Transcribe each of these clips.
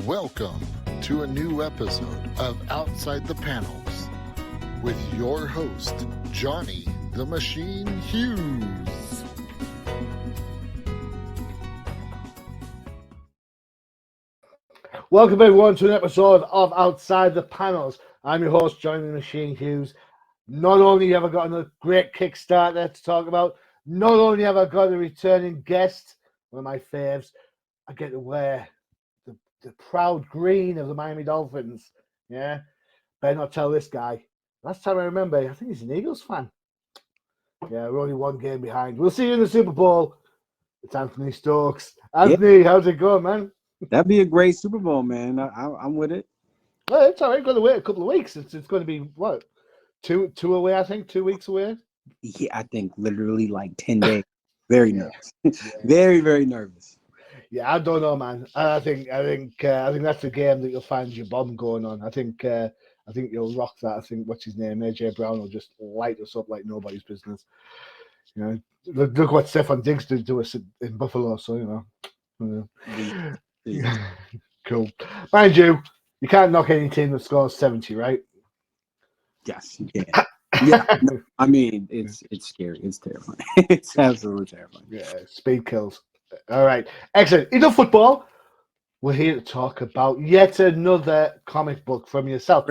Welcome to a new episode of Outside the Panels with your host, Johnny the Machine Hughes. Welcome everyone to an episode of Outside the Panels. I'm your host, Johnny the Machine Hughes. Not only have I got a great Kickstarter to talk about, not only have I got a returning guest, one of my faves, I get to wear the proud green of the Miami Dolphins. Yeah, better not tell this guy. Last time I remember, I think he's an Eagles fan. Yeah, we're only one game behind. We'll see you in the Super Bowl. It's Anthony Stokes. Anthony, how's it going, man? That'd be a great Super Bowl, man. I'm with it. Well, it's all right. Got to wait a couple of weeks. It's going to be what, two away? I think 2 weeks away. Yeah, I think literally like 10 days. Very nervous. Very, very nervous. Yeah, I don't know, man. I think that's the game that you'll find your bomb going on. I think you'll rock that. I think what's his name, AJ Brown, will just light us up like nobody's business. You know, look what Stephon Diggs did to us in Buffalo. So cool. Mind you, you can't knock any team that scores 70, right? Yes, you can. Yeah, I mean, it's scary. It's terrifying. It's absolutely terrifying. Yeah, speed kills. All right, excellent. Enough football. We're here to talk about yet another comic book from yourself.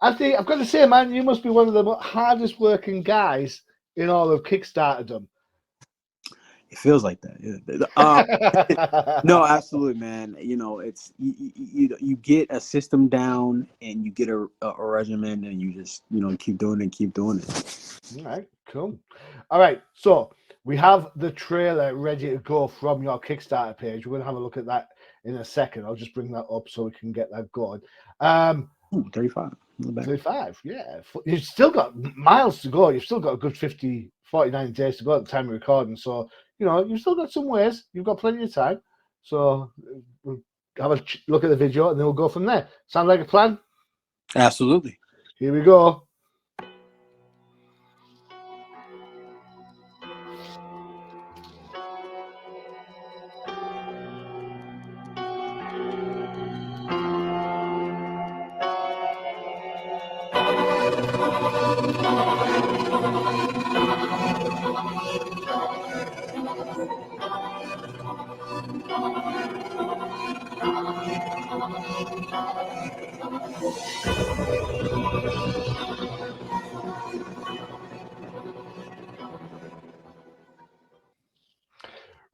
Anthony, I've got to say, man, you must be one of the hardest working guys in all of Kickstarterdom. It feels like that. Yeah. No, absolutely, man. You know, it's you get a system down and you get a regimen and you just keep doing it. All right, cool. All right, so we have the trailer ready to go from your Kickstarter page. We're going to have a look at that in a second. I'll just bring that up so we can get that going. 35. 35, yeah. You've still got miles to go. You've still got a good 49 days to go at the time of recording. So, you've still got some ways. You've got plenty of time. So we'll have a look at the video and then we'll go from there. Sound like a plan? Absolutely. Here we go.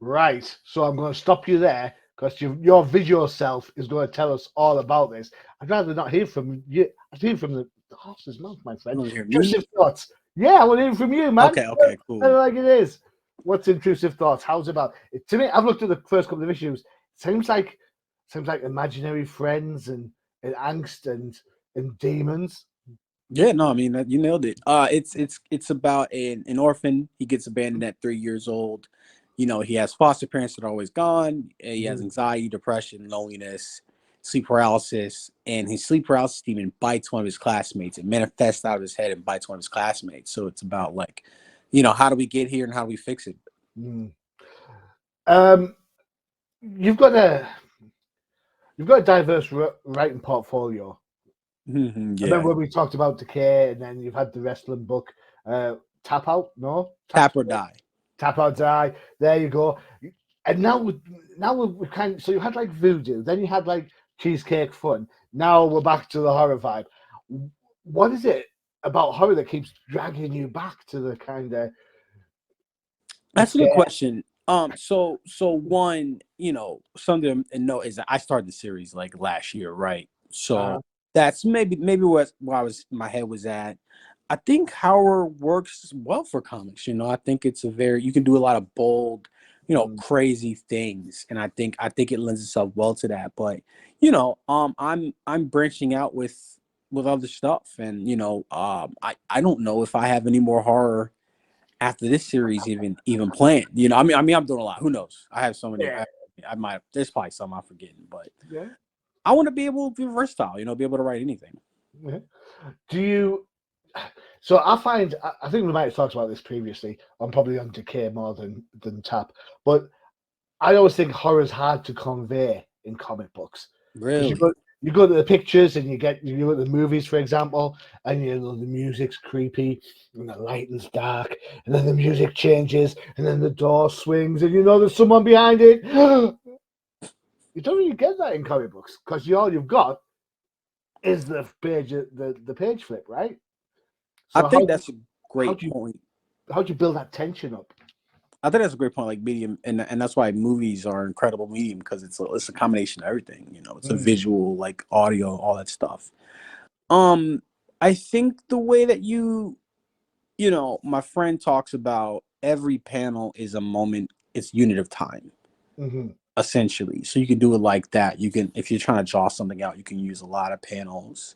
Right, so I'm going to stop you there because your visual self is going to tell us all about this. I'd rather not hear from you. I'd hear from the horse's mouth, my friend. Intrusive thoughts. Yeah, I want to hear from you, man. Okay, cool. Like it is. What's intrusive thoughts? How's it about? To me, I've looked at the first couple of issues. It seems like imaginary friends and angst and demons. Yeah, no, I mean you nailed it. It's about an orphan. He gets abandoned at 3 years old. He has foster parents that are always gone. He has anxiety, depression, loneliness, sleep paralysis, and his sleep paralysis even bites one of his classmates. It manifests out of his head and bites one of his classmates. So it's about how do we get here and how do we fix it? You've got a diverse writing portfolio. Mm-hmm, yeah. I remember when we talked about Decay, and then you've had the wrestling book, Tap Out, no? Tap or Die. Tap or Die. There you go. And now we're kind of, so you had like Voodoo, then you had like Cheesecake Fun. Now we're back to the horror vibe. What is it about horror that keeps dragging you back to the kind of? That's a good question. So one, something to note is that I started the series like last year, right? So that's maybe where my head was at. I think horror works well for comics. I think it's you can do a lot of bold, crazy things, and I think it lends itself well to that. But I'm branching out with other stuff, and I don't know if I have any more horror after this series even planned. I mean I'm doing a lot. Who knows? I have so many. Yeah. I might. There's probably some I'm forgetting, but yeah. I want to be able to be versatile. Be able to write anything. Yeah. Do you? So I think we might have talked about this previously. I'm probably on Decay more than Tap, but I always think horror is hard to convey in comic books. Because Really? you go to the pictures and you go to the movies, for example, and the music's creepy and the lighting's dark, and then the music changes, and then the door swings, and there's someone behind it. You don't really get that in comic books because all you've got is the page flip, right? I So think that's a how great do you point. how do you build that tension up? I think that's a great point. Like medium, and that's why movies are an incredible medium because it's a combination of everything. It's a visual, like audio, all that stuff. I think the way that my friend talks about every panel is a moment, it's unit of time, essentially. So you can do it like that. You can, if you're trying to draw something out, you can use a lot of panels.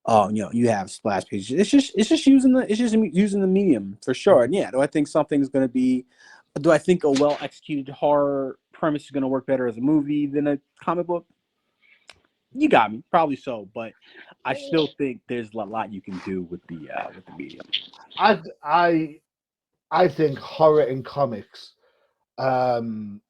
You have splash pages. It's just using the medium for sure. And yeah, do I think something's going to be? Do I think a well executed horror premise is going to work better as a movie than a comic book? You got me, probably so, but I still think there's a lot you can do with the medium. I think horror in comics can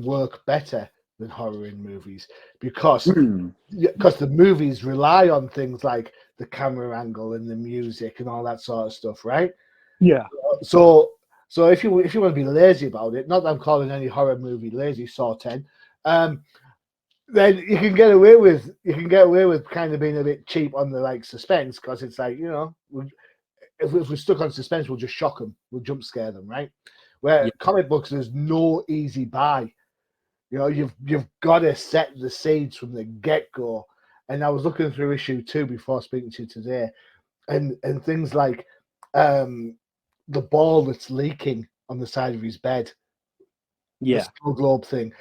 work better than horror in movies because the movies rely on things like the camera angle and the music and all that sort of stuff, right? Yeah. So if you want to be lazy about it, not that I'm calling any horror movie lazy, Saw 10, then you can get away with kind of being a bit cheap on the like suspense because it's like if we're stuck on suspense, we'll just shock them, we'll jump scare them, right? Where comic books, there's no easy buy. You've got to set the seeds from the get go. And I was looking through issue 2 before speaking to you today, and things like the ball that's leaking on the side of his bed, the snow globe thing.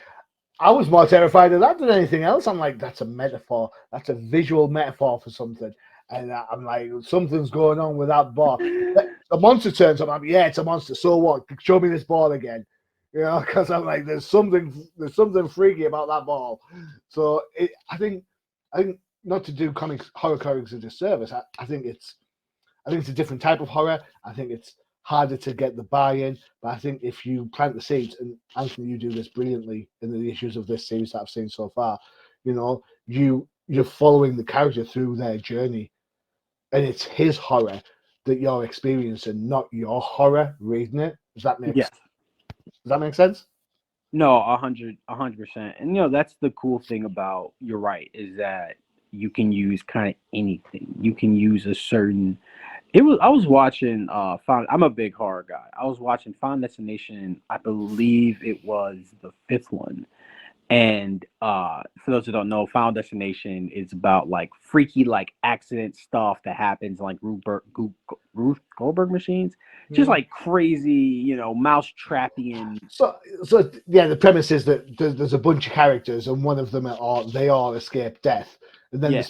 I was more terrified of that than anything else. I'm like, that's a metaphor. That's a visual metaphor for something. And I'm like, something's going on with that ball. A monster turns up. I'm like, yeah, it's a monster. So what? Show me this ball again. Because I'm like, there's something freaky about that ball. So I think not to do horror comics a disservice. I think it's a different type of horror. I think it's harder to get the buy-in, but I think if you plant the seeds, and Anthony, you do this brilliantly in the issues of this series that I've seen so far, you're following the character through their journey, and it's his horror that you're experiencing, not your horror reading it. Does that make sense? No, 100%. And that's the cool thing about, you're right, is that you can use kind of anything. You can use a certain. I was watching I'm a big horror guy. I was watching Final Destination, I believe it was the 5th one. And for those who don't know, Final Destination is about like freaky like accident stuff that happens like Ruth Goldberg machines. Just like crazy, mouse trapping. So yeah, the premise is that there's a bunch of characters, and one of them they all escape death, and then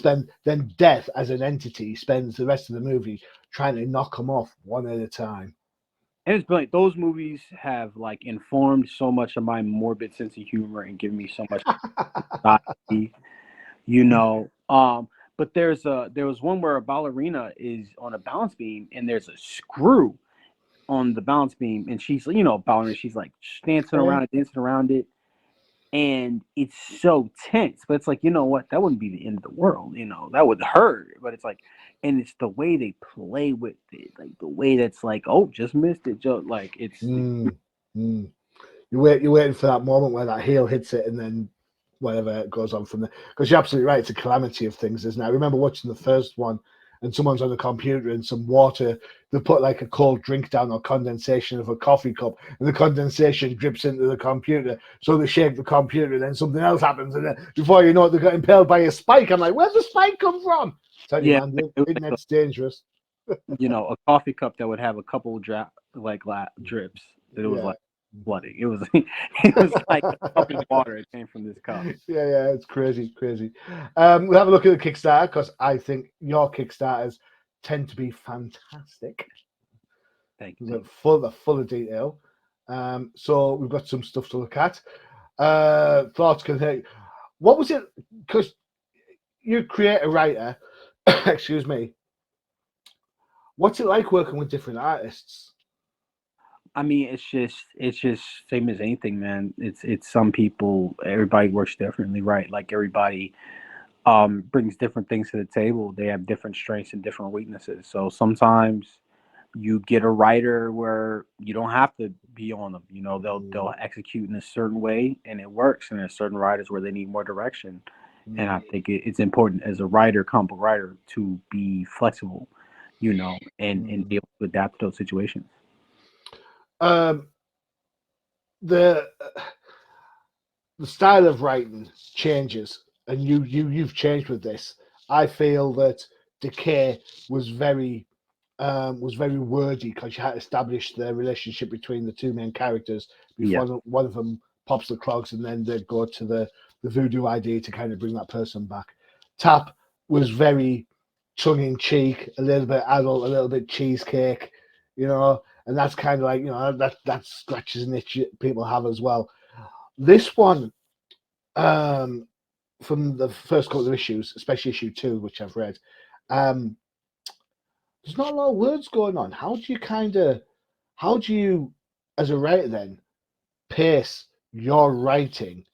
then death as an entity spends the rest of the movie trying to knock them off one at a time. And it's brilliant. Those movies have like informed so much of my morbid sense of humor and given me so much anxiety, But there was one where a ballerina is on a balance beam and there's a screw on the balance beam, and she's ballerina, she's like dancing around it, and it's so tense. But it's like, what? That wouldn't be the end of the world, that would hurt. But it's like, and it's the way they play with it, like the way that's like, oh, just missed it, Joe. Like it's. You're waiting for that moment where that heel hits it, and then whatever goes on from there. Because you're absolutely right, it's a calamity of things, isn't it? I remember watching the first one, and someone's on the computer and some water, they put like a cold drink down or condensation of a coffee cup, and the condensation drips into the computer. So they shake the computer, and then something else happens, and then before you know it, they got impaled by a spike. I'm like, where's the spike come from? Tell you, man, the internet's dangerous. A coffee cup that would have a couple drips that it was like flooding. It was like a cup of water. It came from this cup. Yeah, it's crazy. We'll have a look at the Kickstarter, because I think your Kickstarters tend to be fantastic. Thank you. They're full of detail. So we've got some stuff to look at. Thoughts can hit. What was it? Because you create a writer. Excuse me. What's it like working with different artists? I mean, it's just same as anything, man. It's some people, everybody works differently, right? Like everybody brings different things to the table. They have different strengths and different weaknesses. So sometimes you get a writer where you don't have to be on them. You know, they'll execute in a certain way and it works. And there's certain writers where they need more direction. And I think it's important as a writer, comic book writer, to be flexible, you know, and be able to adapt to those situations. The style of writing changes, and you've changed with this. I feel that Decay was very wordy because you had to establish the relationship between the two main characters before one of them pops the clogs, and then they go to the voodoo idea to kind of bring that person back. Tap was very tongue in cheek, a little bit adult, a little bit cheesecake, you know, and that's kind of like, you know, that scratches an itch people have as well. This one, from the first couple of issues, especially issue 2, which I've read, there's not a lot of words going on. How do you, as a writer, then pace your writing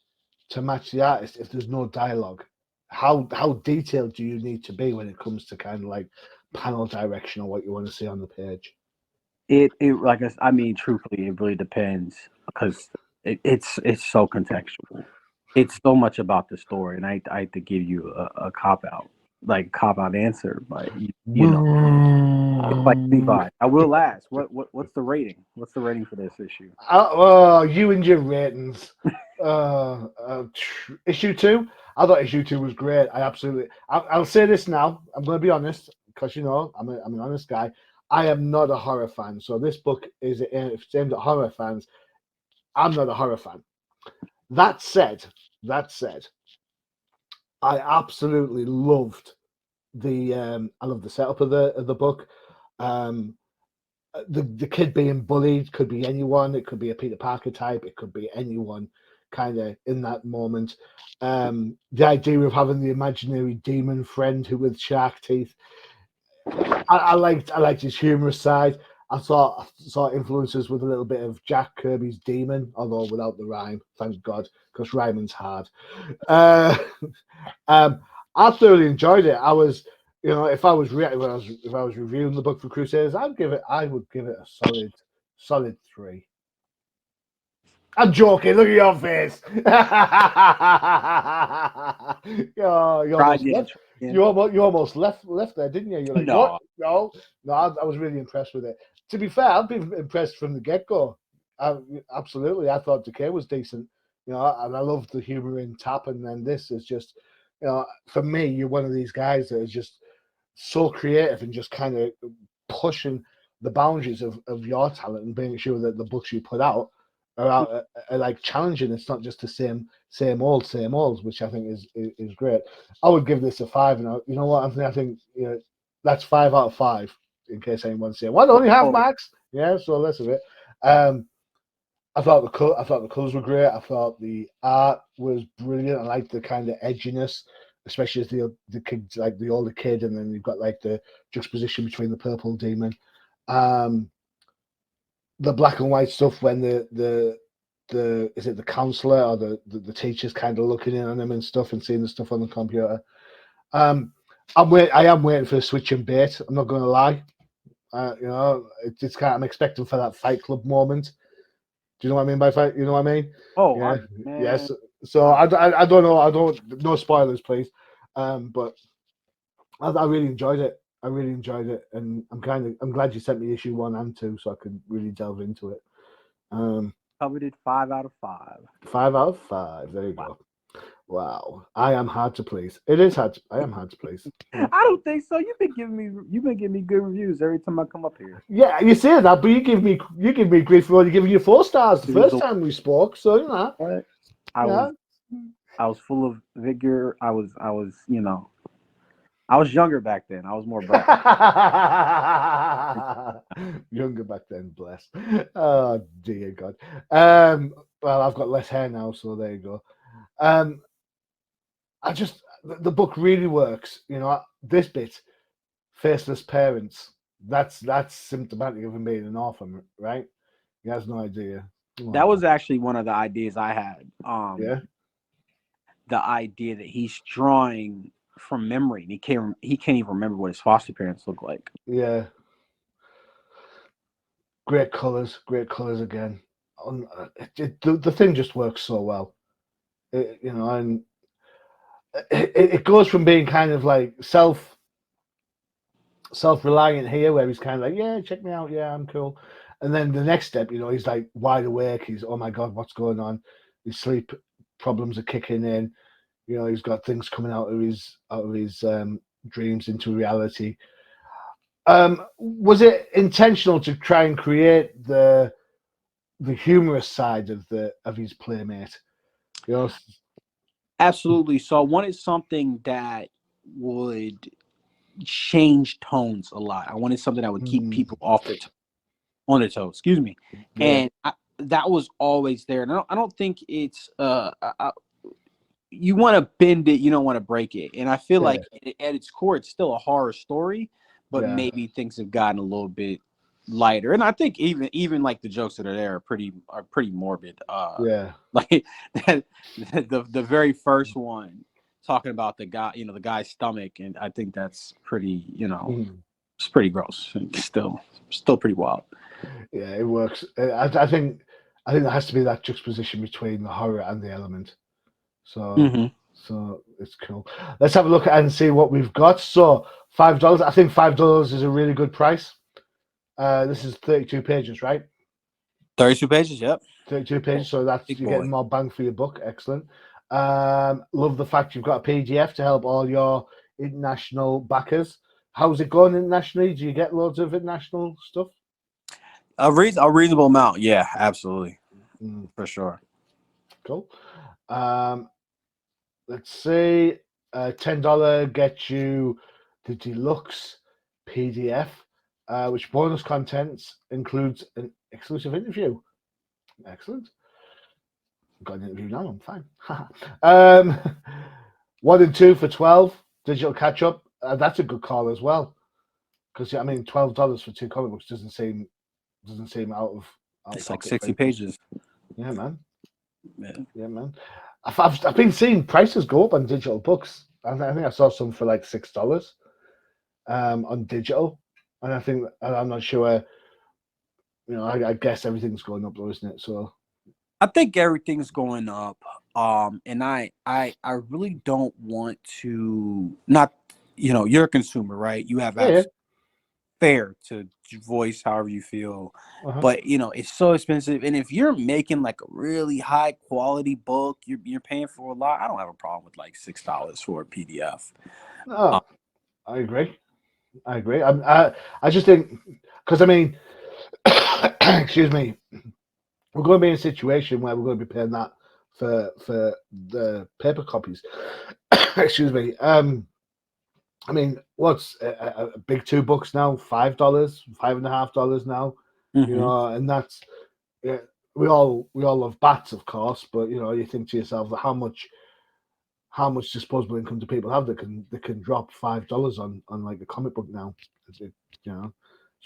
to match the artist if there's no dialogue? How detailed do you need to be when it comes to kind of like panel direction or what you want to see on the page? It like I mean, truthfully, it really depends because it's so contextual. It's so much about the story, and I had to give you a cop out answer, but you know, it's like Levi. I will ask, what's the rating? What's the rating for this issue? Oh, you and your ratings. Issue 2, I thought issue 2 was great. I'll say this now. I'm going to be honest because, you know, I'm an honest guy. I am not a horror fan, so this book is aimed at horror fans. I'm not a horror fan. That said, I absolutely loved the setup of the book. The kid being bullied could be anyone. It could be a Peter Parker type. It could be anyone kind of in that moment. The idea of having the imaginary demon friend who with shark teeth. I liked his humorous side. I saw influences with a little bit of Jack Kirby's Demon, although without the rhyme, thank God, because rhyming's hard. I thoroughly enjoyed it. I was, you know, if I was reviewing the book for Crusaders, I would give it a solid 3. I'm joking. Look at your face. You almost left there, didn't you? You're like, No. what? No. I was really impressed with it. To be fair, I've been impressed from the get-go. Absolutely, I thought Decay was decent. You know, and I loved the humor in Tap, and then this is just, you know, for me, you're one of these guys that is just so creative and just kind of pushing the boundaries of your talent and making sure that the books you put out are like challenging. It's not just the same old, which I think is great. I would give this a 5, and you know what, Anthony? I think, you know, that's 5 out of 5. In case anyone's saying, "Why don't you have marks?" Yeah, so less of it. I thought the colors were great. I thought the art was brilliant. I liked the kind of edginess, especially as the kid, like the older kid, and then you've got like the juxtaposition between the purple demon. The black and white stuff when the is it the counselor or the teacher's kind of looking in on him and stuff and seeing the stuff on the computer. I am waiting for a switch and bait. I'm not going to lie. You know, it's kind of, I'm expecting for that Fight Club moment. Do you know what I mean by fight? You know what I mean? Oh, yeah, yes. So I don't know. No spoilers, please. But I really enjoyed it. And I'm glad you sent me issue 1 and 2 so I could really delve into it. Covered it 5 out of 5. 5 out of 5. There you go. Wow, I am hard to please. It is hard. I am hard to please. I don't think so. You've been giving me good reviews every time I come up here. Yeah, you say that, but you give me grief for only giving you 4 stars the first time we spoke. So you know, I was full of vigor. I was you know, I was younger back then. I was more bright. Younger back then, bless. Oh dear God. Well, I've got less hair now, so there you go. The book really works. You know, this bit, faceless parents. That's symptomatic of him being an orphan, right? He has no idea. That was actually one of the ideas I had. Yeah. The idea that he's drawing from memory. He can't even remember what his foster parents look like. Yeah. Great colors again. The thing just works so well. And it goes from being kind of like self-reliant here, where he's kind of like, yeah, check me out, yeah, I'm cool. And then the next step, he's like wide awake. He's, oh my God, what's going on? His sleep problems are kicking in. He's got things coming out of his dreams into reality. Was it intentional to try and create the humorous side of his playmate? Absolutely. So I wanted something that would change tones a lot. I wanted something that would keep people on their toes. Excuse me. Yeah. And that was always there. And I don't think it's you want to bend it, you don't want to break it. And I feel like at its core, it's still a horror story, but maybe things have gotten a little bit lighter. And I think even like the jokes that are there are pretty morbid. Like the very first one talking about the guy, the guy's stomach, and I think that's pretty, it's pretty gross and still pretty wild. Yeah, it works. I think there has to be that juxtaposition between the horror and the element. So so it's cool. Let's have a look at and see what we've got. So $5. I think $5 is a really good price. This is 32 pages, right? 32 pages, yep. 32 pages, so that's you're getting more bang for your buck. Excellent. Love the fact you've got a PDF to help all your international backers. How's it going internationally? Do you get loads of international stuff? A reasonable amount, yeah, absolutely, for sure. Cool. Let's see. $10 gets you the deluxe PDF, which bonus contents includes an exclusive interview. Excellent. I've got an interview now. I'm fine. 1 and 2 for $12. Digital catch up. That's a good call as well, because I mean, $12 for 2 comic books doesn't seem out of. It's like 60 pages. Yeah, man. Yeah, man. I've been seeing prices go up on digital books. I think I saw some for like $6 on digital, and I'm not sure. I guess everything's going up though, isn't it? So I think everything's going up. And I really don't want to not. You're a consumer, right? You have fair to voice however you feel, but it's so expensive. And if you're making like a really high quality book, you're paying for a lot. I don't have a problem with like $6 for a PDF. I agree. I just think, because I mean, excuse me, we're going to be in a situation where we're going to be paying that for the paper copies. Excuse me. I mean, what's a big 2 books now? $5, $5.50 now. And that's we all love bats, of course, but you think to yourself, how much disposable income do people have that can drop $5 on like a comic book now? It's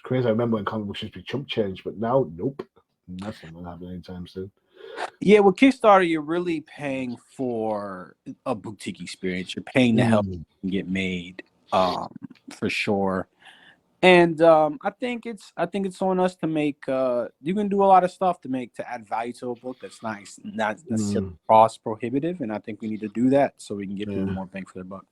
crazy. I remember when comic books used to be chump change, but now, nope, that's not going to happen anytime soon. Yeah, with Kickstarter, you're really paying for a boutique experience. You're paying to help get made, for sure. And I think it's on us to make. You can do a lot of stuff to add value to a book that's nice, not necessarily cost prohibitive. And I think we need to do that so we can get people more bang for their buck.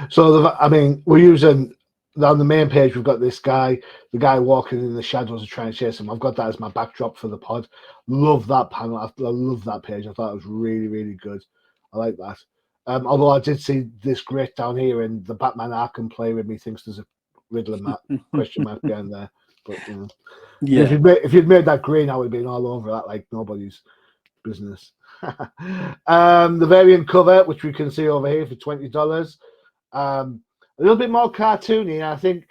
So we're using. On the main page, we've got the guy walking in the shadows and trying to chase him. I've got that as my backdrop for the pod. Love that panel. I love that page. I thought it was really, really good. I like that. Although I did see this grit down here, and the Batman Arkham player with me thinks there's a Riddler question mark behind there. But if you'd made that green, I would have been all over that like nobody's business. The variant cover, which we can see over here for $20. A little bit more cartoony, and I think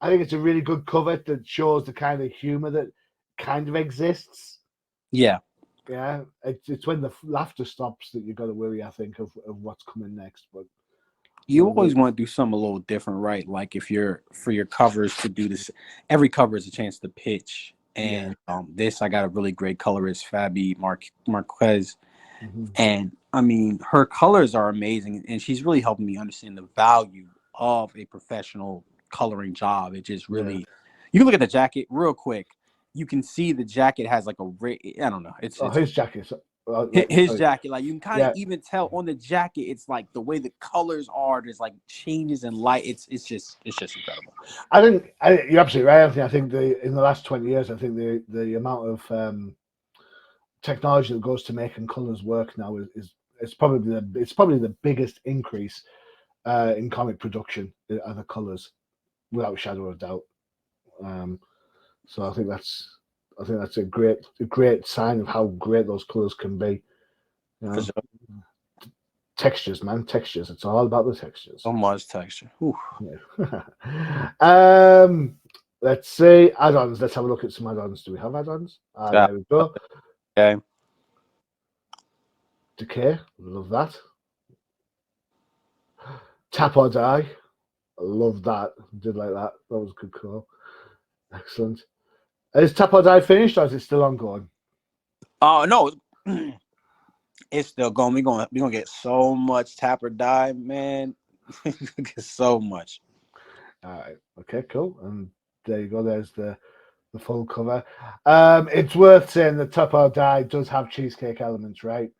it's a really good cover that shows the kind of humor that kind of exists. Yeah. It's when the laughter stops that you got to worry, I think, of what's coming next. But you always want to do something a little different, right? Like if you're for your covers to do this, every cover is a chance to pitch And this, I got a really great colorist, Fabi Marquez. Mm-hmm. And I mean, her colors are amazing, and she's really helping me understand the value of a professional coloring job. It just really, you can look at the jacket real quick. You can see the jacket has like I don't know. It's his jacket. his jacket. Like you can kind of even tell on the jacket. It's like the way the colors are. There's like changes in light. It's just incredible. I think you're absolutely right, Anthony. I think in the last 20 years, I think the amount of technology that goes to making colors work now is it's probably the biggest increase in comic production are the colors, without a shadow of a doubt. So I think that's a great sign of how great those colors can be. You know? Textures, man, textures. It's all about the textures. So much texture. Yeah. Let's see add-ons. Let's have a look at some add-ons. Do we have add-ons? There we go. Okay. Decay, love that. Tap or Die, love that. Did like that. That was a good call. Excellent. Is Tap or Die finished, or is it still ongoing? Oh no, it's still going. We're gonna get so much Tap or Die, man. Get so much. All right. Okay. Cool. And there you go. There's the full cover. It's worth saying that Tap or Die does have cheesecake elements, right?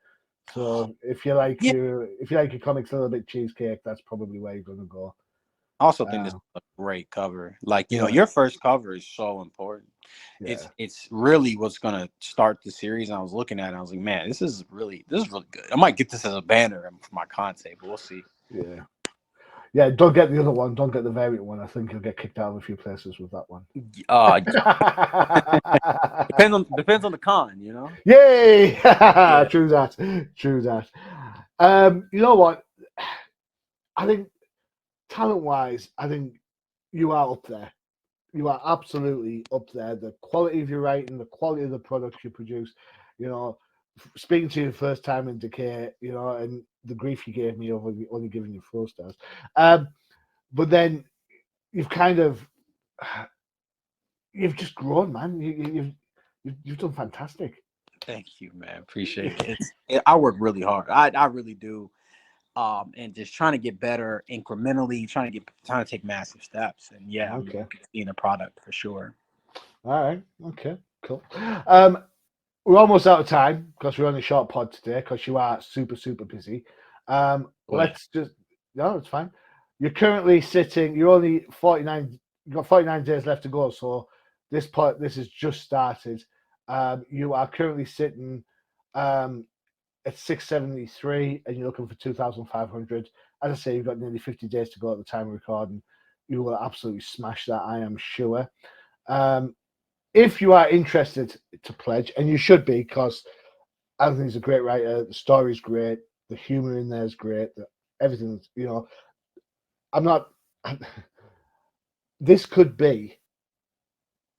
So if you like your comics a little bit cheesecake, that's probably where you're gonna go. I also think this is a great cover. Like, you know, your first cover is so important. Yeah. It's really what's gonna start the series. And I was looking at it, and I was like, man, this is really good. I might get this as a banner for my content, but we'll see. Yeah. Yeah, don't get the other one. Don't get the variant one. I think you'll get kicked out of a few places with that one. Depends on the con, you know. Yay! True that. You know what? I think talent-wise, I think you are up there. You are absolutely up there. The quality of your writing, the quality of the products you produce. You know, speaking to you the first time in Decay, you know, and the grief you gave me over only giving you 4 stars. But then you've just grown, man. You've done fantastic. Thank you, man. Appreciate it. I work really hard. I really do. And just trying to get better incrementally, trying to take massive steps. And I'm seeing a product for sure. All right. Okay. Cool. We're almost out of time because we're on a short pod today because you are super, super busy. Let's just it's fine. You're currently sitting. You're only 49. You've got 49 days left to go. So this has just started. You are currently sitting at 673, and you're looking for 2,500. As I say, you've got nearly 50 days to go at the time of recording. You will absolutely smash that, I am sure. If you are interested to pledge, and you should be, because Anthony's a great writer, the story's great, the humor in there is great, everything's, you know, this could be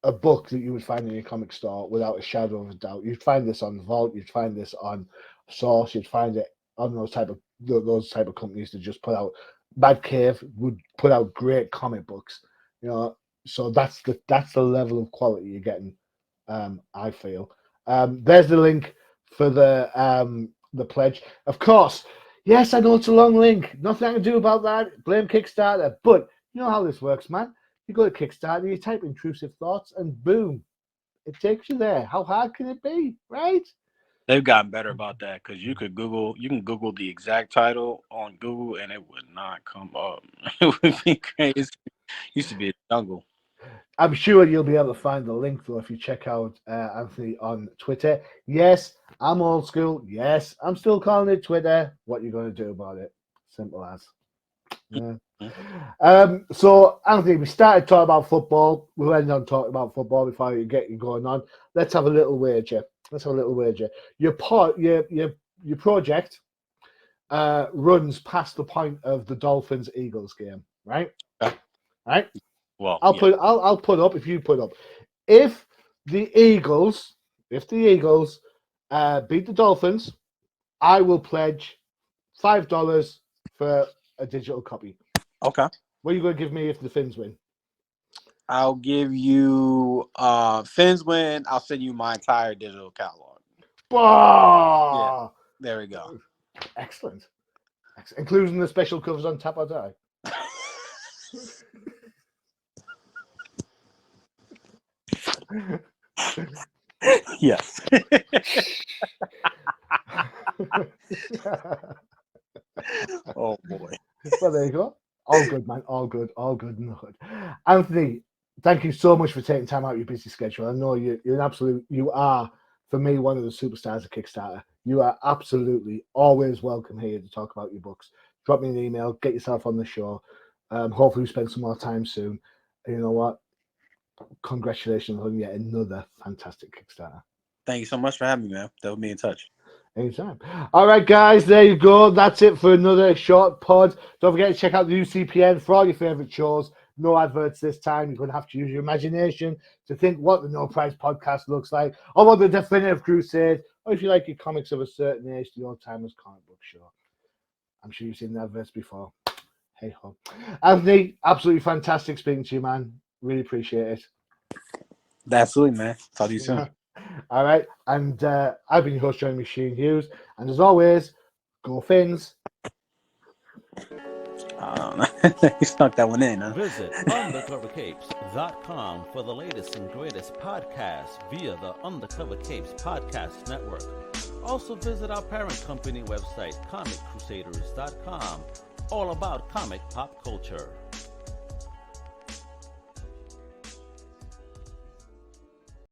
a book that you would find in your comic store without a shadow of a doubt. You'd find this on Vault, you'd find this on Source, you'd find it on those type of companies that just put out. Bad Cave would put out great comic books, you know. So that's the level of quality you're getting. I feel. There's the link for the pledge. Of course, yes, I know it's a long link. Nothing I can do about that. Blame Kickstarter. But you know how this works, man. You go to Kickstarter, you type intrusive thoughts, and boom, it takes you there. How hard can it be, right? They've gotten better about that because you can Google the exact title on Google and it would not come up. It would be crazy. It used to be a jungle. I'm sure you'll be able to find the link though if you check out Anthony on Twitter. Yes, I'm old school. Yes, I'm still calling it Twitter. What are you going to do about it? Simple as. Yeah. So Anthony, we started talking about football. We'll end on talking about football before you get you going on. Let's have a little wager. Your project runs past the point of the Dolphins-Eagles game, right? Right. Well, I'll put up if you put up. If the Eagles beat the Dolphins, I will pledge $5 for a digital copy. Okay. What are you going to give me if the Fins win? I'll give you Finn's win. I'll send you my entire digital catalog. Bah! There we go. Excellent. Including the special covers on Tap or Die. Yes. Oh boy. Well, there you go. All good, man. All good in the hood. Anthony, thank you so much for taking time out of your busy schedule. I know you are, for me, one of the superstars of Kickstarter. You are absolutely always welcome here to talk about your books. Drop me an email, get yourself on the show. Hopefully we spend some more time soon. And you know what? Congratulations on yet another fantastic Kickstarter. Thank you so much for having me, man. They'll be in touch. Anytime. All right, guys, there you go. That's it for another short pod. Don't forget to check out the UCPN for all your favorite shows. No adverts this time. You're going to have to use your imagination to think what the No Price podcast looks like, or what the Definitive Crusade, or if you like your comics of a certain age, the Old Timers Comic Book Show. I'm sure you've seen the adverts before. Hey ho. Anthony, absolutely fantastic speaking to you, man. Really appreciate it. Absolutely, man. Talk to you soon. All right, and I've been your host, Johnny Machine Hughes, and as always, go Finns. You snuck that one in, huh? Visit undercovercapes.com for the latest and greatest podcasts via the Undercover Capes Podcast Network. Also visit our parent company website, comiccrusaders.shop, all about comic pop culture.